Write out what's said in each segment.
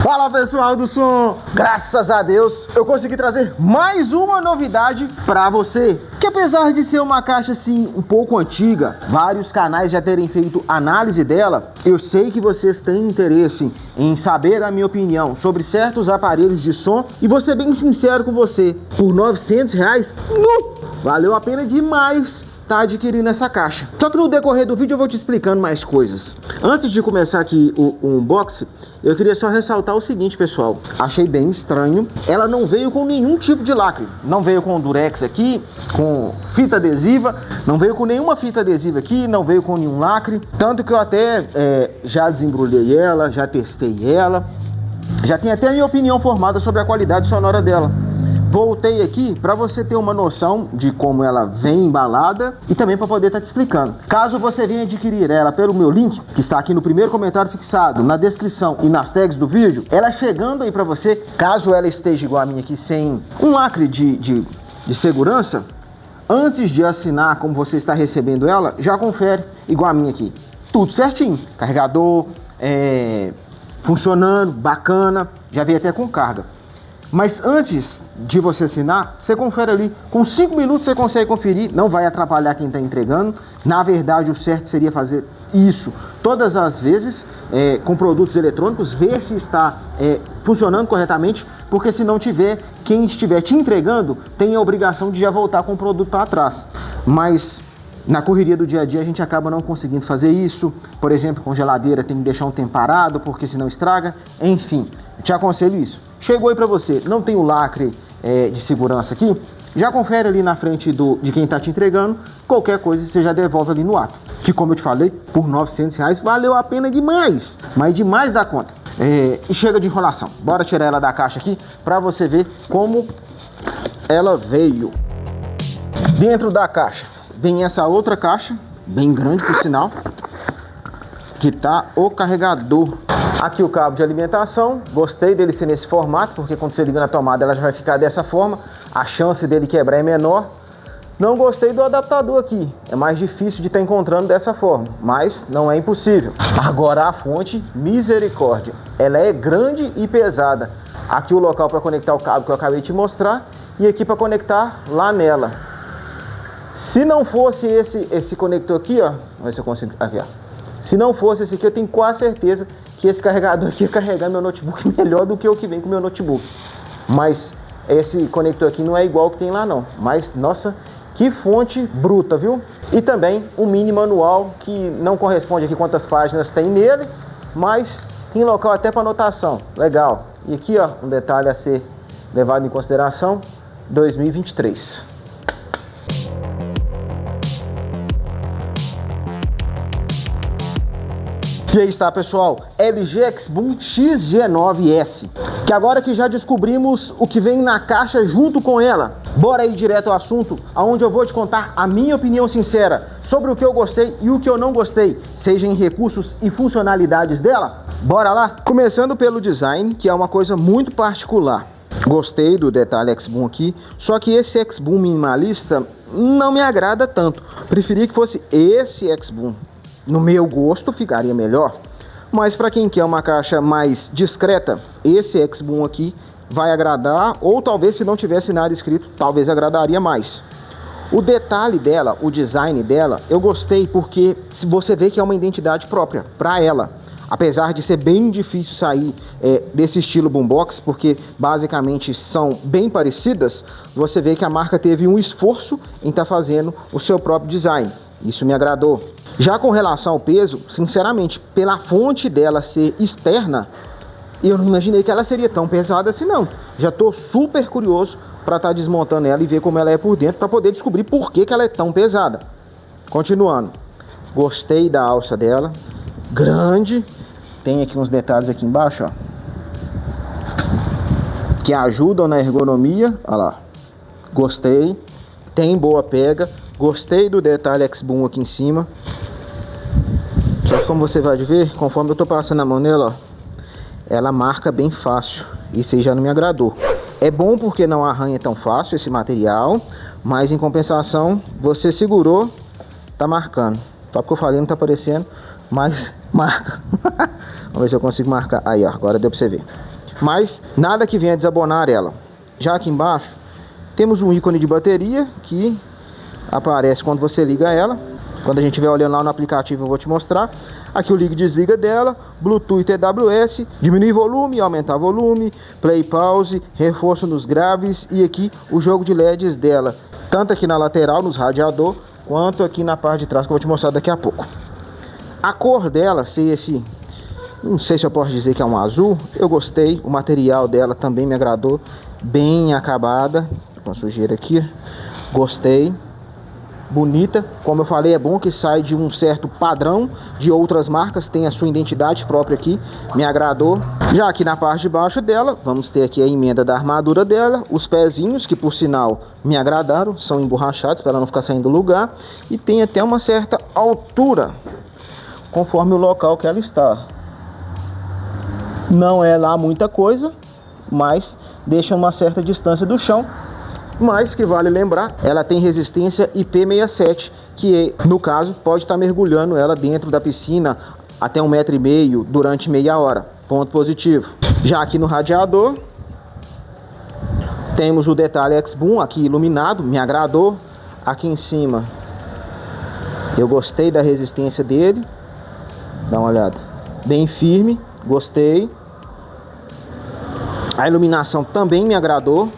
Fala pessoal do som, graças a Deus eu consegui trazer mais uma novidade para você, que apesar de ser uma caixa assim um pouco antiga, vários canais já terem feito análise dela, eu sei que vocês têm interesse em saber a minha opinião sobre certos aparelhos de som e vou ser bem sincero com você, por R$900, valeu a pena demais tá adquirindo essa caixa. Só que no decorrer do vídeo eu vou te explicando mais coisas. Antes de começar aqui o unboxing, eu queria só ressaltar o seguinte, pessoal. Achei bem estranho. Ela não veio com nenhum tipo de lacre. Não veio com durex aqui, com fita adesiva. Não veio com nenhuma fita adesiva aqui, não veio com nenhum lacre. Tanto que eu até já desembrulhei ela, já testei ela. Já tenho até a minha opinião formada sobre a qualidade sonora dela. Voltei aqui para você ter uma noção de como ela vem embalada e também para poder estar te explicando. Caso você venha adquirir ela pelo meu link, que está aqui no primeiro comentário fixado, na descrição e nas tags do vídeo, ela chegando aí para você, caso ela esteja igual a minha aqui, sem um lacre de segurança, antes de assinar como você está recebendo ela, já confere igual a minha aqui. Tudo certinho, carregador, funcionando, bacana, já veio até com carga. Mas antes de você assinar, você confere ali, com 5 minutos você consegue conferir, não vai atrapalhar quem está entregando. Na verdade, o certo seria fazer isso todas as vezes, com produtos eletrônicos, ver se está funcionando corretamente, porque se não tiver, quem estiver te entregando tem a obrigação de já voltar com o produto para trás. Mas na correria do dia a dia a gente acaba não conseguindo fazer isso. Por exemplo, com geladeira tem que deixar um tempo parado, porque senão estraga. Enfim, eu te aconselho isso. Chegou aí para você, não tem o lacre de segurança aqui, já confere ali na frente de quem está te entregando, qualquer coisa você já devolve ali no ato. Que como eu te falei, por R$900 valeu a pena demais, mas demais da conta. E chega de enrolação, bora tirar ela da caixa aqui para você ver como ela veio. Dentro da caixa vem essa outra caixa, bem grande por sinal, que tá o carregador. Aqui o cabo de alimentação, gostei dele ser nesse formato, porque quando você liga na tomada ela já vai ficar dessa forma, a chance dele quebrar é menor. Não gostei do adaptador aqui, é mais difícil de estar encontrando dessa forma, mas não é impossível. Agora a fonte, misericórdia, ela é grande e pesada. Aqui o local para conectar o cabo que eu acabei de te mostrar, e aqui para conectar lá nela. Se não fosse esse conector aqui, ó, vamos ver se eu consigo, aqui ó. Se não fosse esse aqui, eu tenho quase certeza que esse carregador aqui ia carregar meu notebook melhor do que o que vem com o meu notebook. Mas esse conector aqui não é igual ao que tem lá não. Mas, nossa, que fonte bruta, viu? E também o mini manual, que não corresponde aqui quantas páginas tem nele, mas tem local até para anotação. Legal. E aqui, ó, um detalhe a ser levado em consideração, 2023. E aí está, pessoal, LG X-Boom XG9S, que agora que já descobrimos o que vem na caixa junto com ela, bora ir direto ao assunto, onde eu vou te contar a minha opinião sincera sobre o que eu gostei e o que eu não gostei, seja em recursos e funcionalidades dela. Bora lá? Começando pelo design, que é uma coisa muito particular. Gostei do detalhe X-Boom aqui, só que esse X-Boom minimalista não me agrada tanto. Preferi que fosse esse X-Boom. No meu gosto ficaria melhor, mas para quem quer uma caixa mais discreta, esse X-Boom aqui vai agradar, ou talvez se não tivesse nada escrito, talvez agradaria mais. O detalhe dela, o design dela, eu gostei porque você vê que é uma identidade própria para ela. Apesar de ser bem difícil sair desse estilo boombox, porque basicamente são bem parecidas, você vê que a marca teve um esforço em estar fazendo o seu próprio design. Isso me agradou. Já com relação ao peso, sinceramente, pela fonte dela ser externa, eu não imaginei que ela seria tão pesada assim não. Já estou super curioso para estar desmontando ela e ver como ela é por dentro, para poder descobrir por que ela é tão pesada. Continuando, gostei da alça dela, grande, tem aqui uns detalhes aqui embaixo, ó, que ajudam na ergonomia, olha lá, gostei, tem boa pega, gostei do detalhe X-Boom aqui em cima. Só que como você vai ver, conforme eu tô passando a mão nela, ó, ela marca bem fácil. Isso aí já não me agradou. É bom porque não arranha tão fácil esse material, mas em compensação, você segurou, tá marcando. Só porque eu falei não tá aparecendo, mas marca. Vamos ver se eu consigo marcar. Aí, ó, agora deu pra você ver. mas nada que venha desabonar ela. Já aqui embaixo temos um ícone de bateria que aparece quando você liga ela. Quando a gente estiver olhando lá no aplicativo eu vou te mostrar. Aqui o liga e desliga dela, Bluetooth TWS, diminuir volume, aumentar volume, play pause, reforço nos graves e aqui o jogo de LEDs dela, tanto aqui na lateral, nos radiador, quanto aqui na parte de trás que eu vou te mostrar daqui a pouco. A cor dela ser esse, não sei se eu posso dizer que é um azul, eu gostei, o material dela também me agradou, bem acabada, com a sujeira aqui, gostei. Bonita, como eu falei, é bom que sai de um certo padrão de outras marcas, tem a sua identidade própria aqui, me agradou. Já aqui na parte de baixo dela, vamos ter aqui a emenda da armadura dela, os pezinhos, que por sinal me agradaram, são emborrachados para ela não ficar saindo do lugar, e tem até uma certa altura, conforme o local que ela está. Não é lá muita coisa, mas deixa uma certa distância do chão. Mas que vale lembrar, ela tem resistência IP67, que no caso pode estar mergulhando ela dentro da piscina até 1,5 m durante meia hora. Ponto positivo. Já aqui no radiador, temos o detalhe X-Boom aqui iluminado, me agradou. Aqui em cima, eu gostei da resistência dele. Dá uma olhada. Bem firme, gostei. A iluminação também me agradou.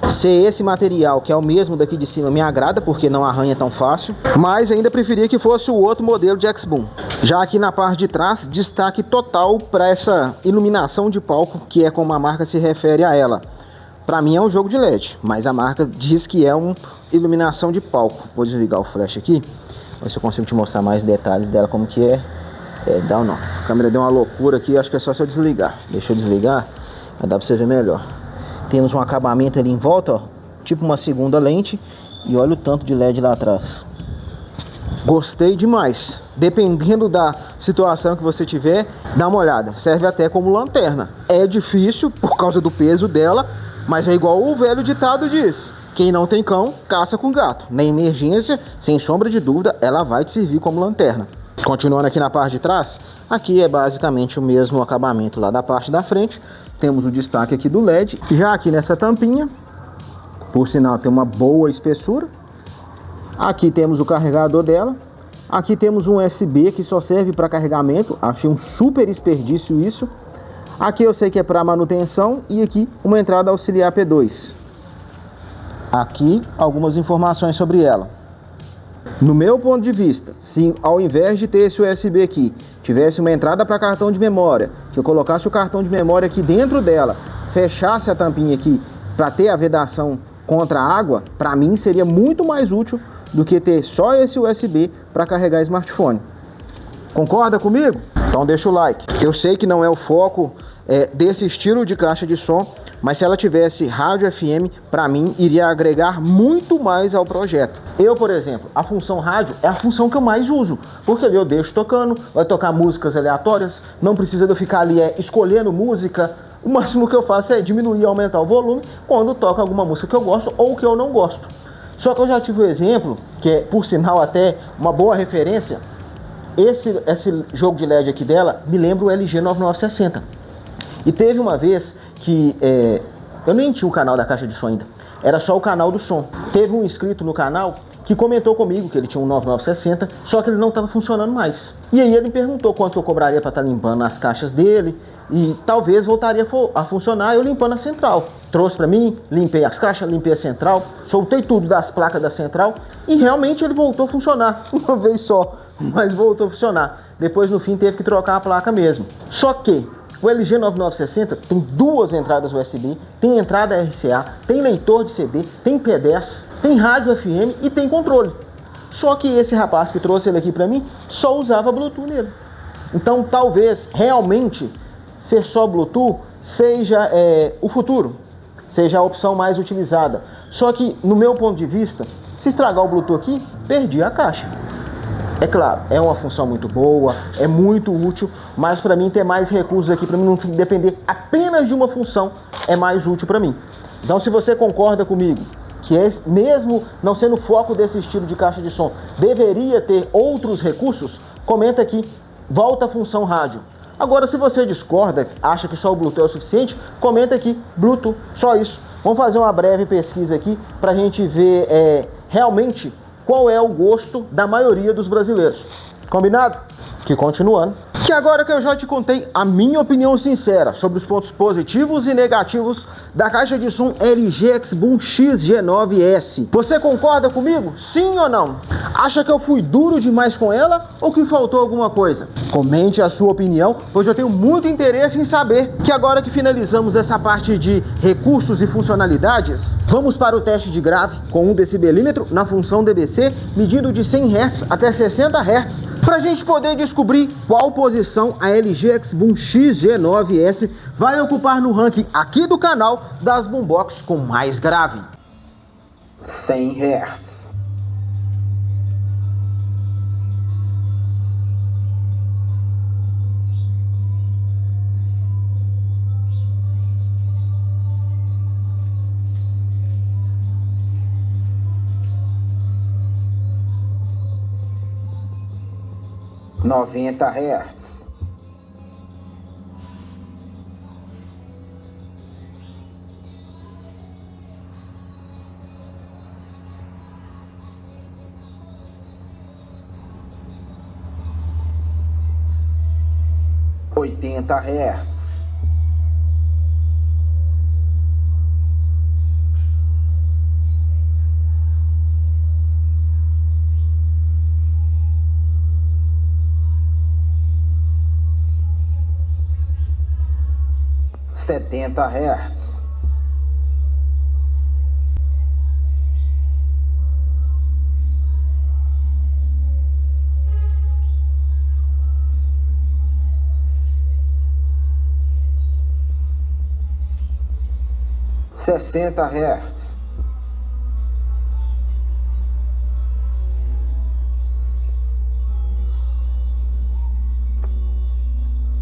Se esse material, que é o mesmo daqui de cima, me agrada, porque não arranha tão fácil, mas ainda preferia que fosse o outro modelo de X-Boom. Já aqui na parte de trás, destaque total para essa iluminação de palco, que é como a marca se refere a ela. Para mim é um jogo de LED, mas a marca diz que é uma iluminação de palco. Vou desligar o flash aqui, ver se eu consigo te mostrar mais detalhes dela, como que é. Dá ou não. A câmera deu uma loucura aqui, acho que é só se eu desligar. Deixa eu desligar, vai dar para você ver melhor. Temos um acabamento ali em volta, ó, tipo uma segunda lente. E olha o tanto de LED lá atrás. Gostei demais. Dependendo da situação que você tiver, dá uma olhada. Serve até como lanterna. É difícil por causa do peso dela, mas é igual o velho ditado diz: quem não tem cão, caça com gato. Na emergência, sem sombra de dúvida, ela vai te servir como lanterna. Continuando aqui na parte de trás, aqui é basicamente o mesmo acabamento lá da parte da frente. Temos o destaque aqui do LED. Já aqui nessa tampinha, por sinal tem uma boa espessura. Aqui temos o carregador dela. Aqui temos um USB que só serve para carregamento. Achei um super desperdício isso. Aqui eu sei que é para manutenção. E aqui uma entrada auxiliar P2. Aqui algumas informações sobre ela. No meu ponto de vista, se ao invés de ter esse USB aqui, tivesse uma entrada para cartão de memória, que eu colocasse o cartão de memória aqui dentro dela, fechasse a tampinha aqui para ter a vedação contra a água, para mim seria muito mais útil do que ter só esse USB para carregar smartphone. Concorda comigo? Então deixa o like. Eu sei que não é o foco desse estilo de caixa de som, mas se ela tivesse rádio FM, para mim iria agregar muito mais ao projeto. Eu, por exemplo, a função rádio é a função que eu mais uso, porque ali eu deixo tocando, vai tocar músicas aleatórias, não precisa de eu ficar ali escolhendo música. O máximo que eu faço é diminuir e aumentar o volume quando toca alguma música que eu gosto ou que eu não gosto. Só que eu já tive um exemplo, que é por sinal até uma boa referência. Esse jogo de LED aqui dela me lembra o LG 9960. E teve uma vez que eu nem tinha o canal da caixa de som ainda, era só o canal do som. Teve um inscrito no canal que comentou comigo que ele tinha um 9960, só que ele não estava funcionando mais. E aí ele me perguntou quanto eu cobraria para estar limpando as caixas dele, e talvez voltaria a funcionar eu limpando a central. Trouxe para mim, limpei as caixas, limpei a central, soltei tudo das placas da central e realmente ele voltou a funcionar, uma vez só, mas voltou a funcionar. Depois no fim teve que trocar a placa mesmo. Só que o LG 9960 tem duas entradas USB, tem entrada RCA, tem leitor de CD, tem P10, tem rádio FM e tem controle. Só que esse rapaz que trouxe ele aqui para mim só usava Bluetooth nele. Então talvez realmente ser só Bluetooth seja o futuro, seja a opção mais utilizada. Só que no meu ponto de vista, se estragar o Bluetooth aqui, perdi a caixa. É claro, é uma função muito boa, é muito útil, mas para mim ter mais recursos aqui, para mim não depender apenas de uma função, é mais útil para mim. Então se você concorda comigo, que mesmo não sendo o foco desse estilo de caixa de som, deveria ter outros recursos, comenta aqui, volta a função rádio. Agora, se você discorda, acha que só o Bluetooth é o suficiente, comenta aqui, Bluetooth, só isso. Vamos fazer uma breve pesquisa aqui para a gente ver realmente qual é o gosto da maioria dos brasileiros. Combinado? Que continuando. Que agora que eu já te contei a minha opinião sincera sobre os pontos positivos e negativos da caixa de som LG X-Boom XG9S. Você concorda comigo? Sim ou não? Acha que eu fui duro demais com ela ou que faltou alguma coisa? Comente a sua opinião, pois eu tenho muito interesse em saber. Que agora que finalizamos essa parte de recursos e funcionalidades, vamos para o teste de grave com 1 decibelímetro na função DBC, medindo de 100 Hz até 60 Hz, para a gente poder descobrir qual posição a LG X-Boom XG9S vai ocupar no ranking aqui do canal das boombox com mais grave. 100 Hz. Noventa Hz. Oitenta Hz. Setenta Hz. Sessenta Hz.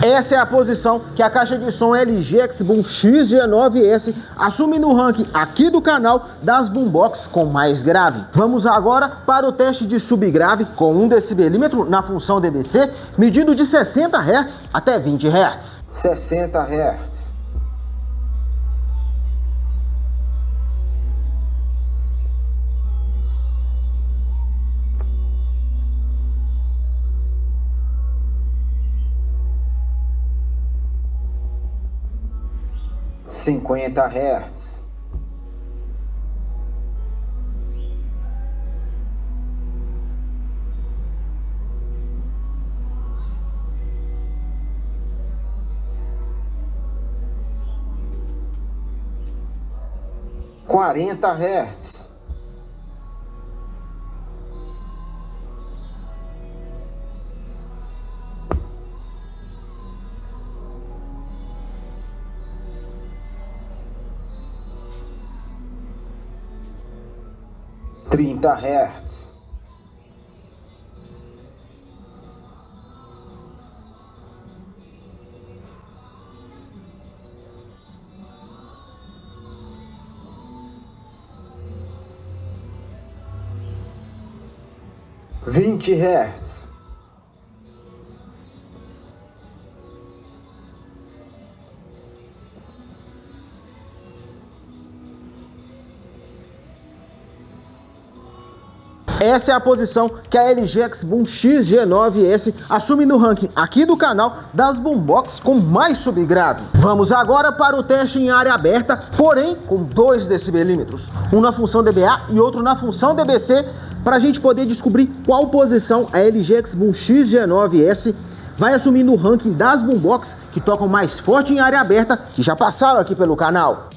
Essa é a posição que a caixa de som LG X-Boom XG9S assume no ranking aqui do canal das boombox com mais grave. Vamos agora para o teste de subgrave com 1 decibelímetro na função DBC, medindo de 60 Hz até 20 Hz. 60 Hz. Cinquenta Hz. Quarenta Hz. Trinta Hz. Vinte Hz. Essa é a posição que a LG X-Boom XG9S assume no ranking aqui do canal das boombox com mais subgrave. Vamos agora para o teste em área aberta, porém com 2 decibelímetros, um na função DBA e outro na função DBC, para a gente poder descobrir qual posição a LG X-Boom XG9S vai assumir no ranking das boombox que tocam mais forte em área aberta, que já passaram aqui pelo canal.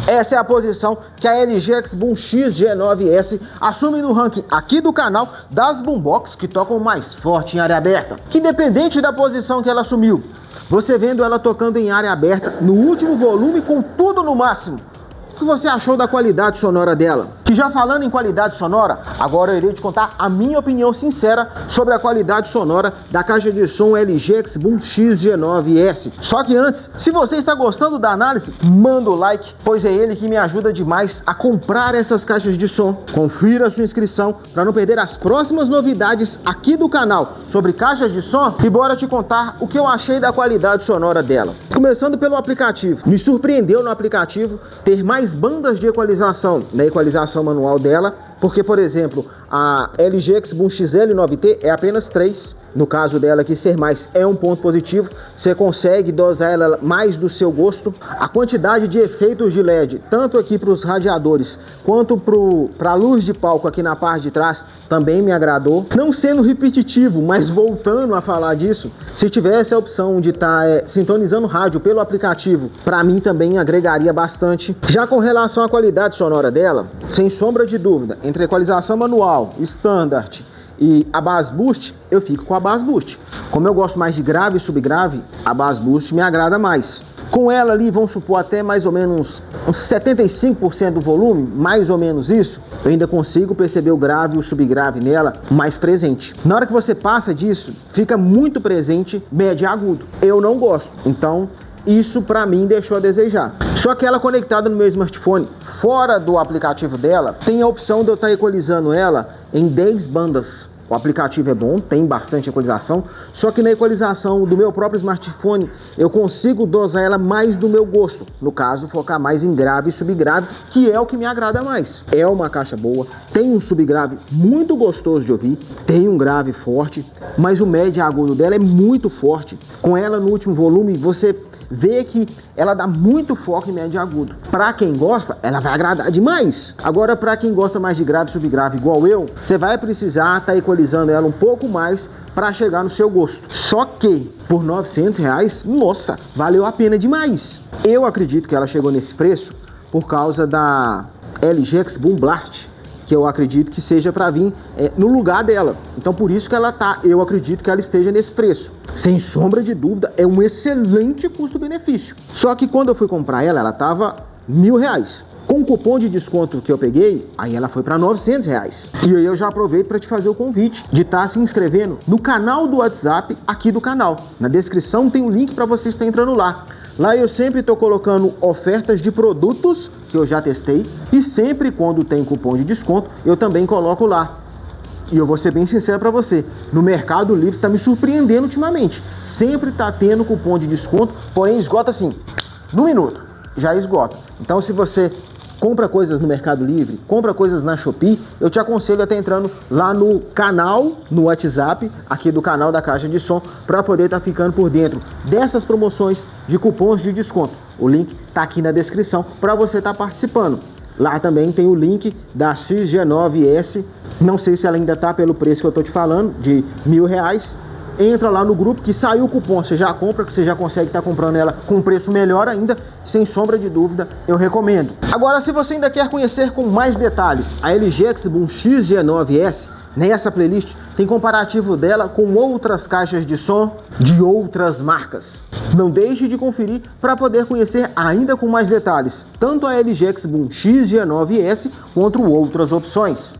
Essa é a posição que a LG X-Boom X G9S assume no ranking aqui do canal das boombox que tocam mais forte em área aberta. Que independente da posição que ela assumiu, você vendo ela tocando em área aberta no último volume com tudo no máximo, o que você achou da qualidade sonora dela? Que já falando em qualidade sonora, agora eu irei te contar a minha opinião sincera sobre a qualidade sonora da caixa de som LG X-Boom X G9S. Só que antes, se você está gostando da análise, manda o like, pois é ele que me ajuda demais a comprar essas caixas de som. Confira a sua inscrição para não perder as próximas novidades aqui do canal sobre caixas de som e bora te contar o que eu achei da qualidade sonora dela. Começando pelo aplicativo, me surpreendeu no aplicativo ter mais bandas de equalização na equalização manual dela, porque, por exemplo, a LG X-Boom XL9T é apenas 3. No caso dela aqui, ser mais é um ponto positivo. Você consegue dosar ela mais do seu gosto. A quantidade de efeitos de LED, tanto aqui para os radiadores, quanto para a luz de palco aqui na parte de trás, também me agradou. Não sendo repetitivo, mas voltando a falar disso, se tivesse a opção de estar sintonizando rádio pelo aplicativo, para mim também agregaria bastante. Já com relação à qualidade sonora dela, sem sombra de dúvida, entre equalização manual, standard e a Bass Boost, eu fico com a Bass Boost. Como eu gosto mais de grave e subgrave, a Bass Boost me agrada mais. Com ela ali, vamos supor, até mais ou menos uns 75% do volume, mais ou menos isso, eu ainda consigo perceber o grave e o subgrave nela mais presente. Na hora que você passa disso, fica muito presente médio e agudo. Eu não gosto, então isso pra mim deixou a desejar. Só que ela conectada no meu smartphone, fora do aplicativo dela, tem a opção de eu estar equalizando ela em 10 bandas. O aplicativo é bom, tem bastante equalização, só que na equalização do meu próprio smartphone, eu consigo dosar ela mais do meu gosto. No caso, focar mais em grave e subgrave, que é o que me agrada mais. É uma caixa boa, tem um subgrave muito gostoso de ouvir, tem um grave forte, mas o médio e agudo dela é muito forte. Com ela no último volume, você vê que ela dá muito foco em médio e agudo. Para quem gosta, ela vai agradar demais. Agora, para quem gosta mais de grave e subgrave igual eu, você vai precisar estar equalizando ela um pouco mais para chegar no seu gosto. Só que por R$900, nossa, valeu a pena demais. Eu acredito que ela chegou nesse preço por causa da LG X-Boom Blast, que eu acredito que seja para vir no lugar dela. Então por isso que ela tá, eu acredito que ela esteja nesse preço. Sem sombra de dúvida, é um excelente custo-benefício. Só que quando eu fui comprar ela, ela tava R$1.000. Com o cupom de desconto que eu peguei, aí ela foi para R$900. E aí eu já aproveito para te fazer o convite de estar se inscrevendo no canal do WhatsApp aqui do canal. Na descrição tem o link para você estar entrando lá. Lá eu sempre estou colocando ofertas de produtos que eu já testei e sempre quando tem cupom de desconto eu também coloco lá. E eu vou ser bem sincero para você, no Mercado Livre está me surpreendendo ultimamente. Sempre está tendo cupom de desconto, porém esgota assim, no minuto, já esgota. Então se você compra coisas no Mercado Livre, compra coisas na Shopee, eu te aconselho a estar entrando lá no canal, no WhatsApp, aqui do canal da Caixa de Som, para poder estar ficando por dentro dessas promoções de cupons de desconto. O link está aqui na descrição para você estar participando. Lá também tem o link da XG9S, não sei se ela ainda está pelo preço que eu estou te falando, de R$1.000. Entra lá no grupo que saiu o cupom, você já compra, que você já consegue estar comprando ela com um preço melhor ainda, sem sombra de dúvida, eu recomendo. Agora, se você ainda quer conhecer com mais detalhes a LG X-Boom X G9S, nessa playlist tem comparativo dela com outras caixas de som de outras marcas. Não deixe de conferir para poder conhecer ainda com mais detalhes, tanto a LG X-Boom X G9S quanto outras opções.